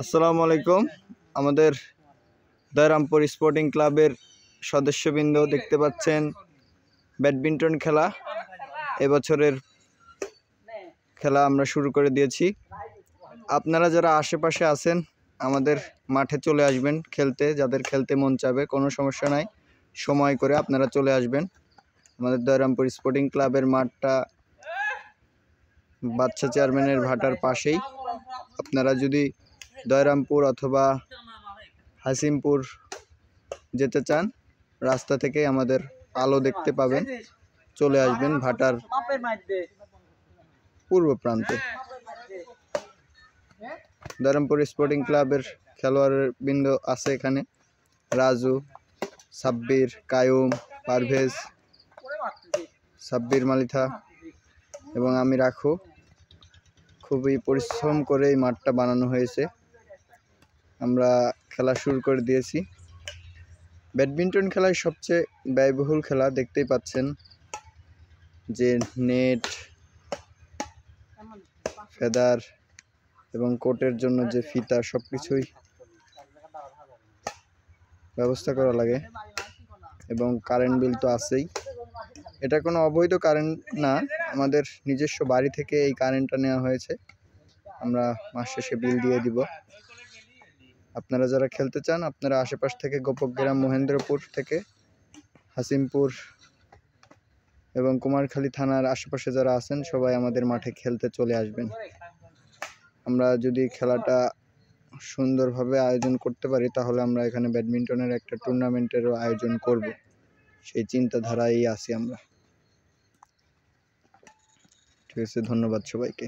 আসসালামু আলাইকুম। আমাদের দয়রামপুর স্পোর্টিং ক্লাবের সদস্যবৃন্দ দেখতে পাচ্ছেন ব্যাডমিন্টন খেলা এবছরের খেলা আমরা শুরু করে দিয়েছি। আপনারা যারা আশেপাশে আছেন আমাদের মাঠে চলে আসবেন খেলতে, যাদের খেলতে মন চাবে কোনো সমস্যা নাই, সময় করে আপনারা চলে আসবেন। আমাদের দয়রামপুর স্পোর্টিং ক্লাবের মাঠটা বাচ্চা চেয়ারম্যানের ভাটার পাশেই। আপনারা যদি দয়রামপুর অথবা হাসিমপুর যেতে চান রাস্তা থেকে আমাদের আলো দেখতে পাবেন, চলে আসবেন ভাটার পূর্ব প্রান্তে। দয়রামপুর স্পোর্টিং ক্লাবের খেলোয়াড় বৃন্দ আছে এখানে, রাজু, সাব্বির, কায়ুম, পারভেজ, সাব্বির মালিথা এবং আমি রাখু। খুবই পরিশ্রম করে এই মাঠটা বানানো হয়েছে। আমরা খেলা শুরু করে দিয়েছি। ব্যাডমিন্টন খেলায় সবচেয়ে ব্যয়বহুল খেলা, দেখতেই পাচ্ছেন যে নেট, ফেদার এবং কোর্টের জন্য যে ফিতা সবকিছুই ব্যবস্থা করা লাগে এবং কারেন্ট বিল তো আছেই। এটা কোনো অবৈধ কারেন্ট না, আমাদের নিজস্ব বাড়ি থেকে এই কারেন্টটা নেওয়া হয়েছে। আমরা মাস শেষে বিল দিয়ে দিব। আপনারা যারা খেলতে চান আপনারা আশেপাশ থেকে গোপকগ্রাম, মহেন্দ্রপুর থেকে হাসিমপুর এবং কুমারখালী থানার আশেপাশে যারা আছেন সবাই আমাদের মাঠে খেলতে চলে আসবেন। আমরা যদি খেলাটা সুন্দরভাবে আয়োজন করতে পারি তাহলে আমরা এখানে ব্যাডমিন্টনের একটা টুর্নামেন্টেরও আয়োজন করব, সেই চিন্তাধারায় আছি আমরা। ঠিক আছে, ধন্যবাদ সবাইকে।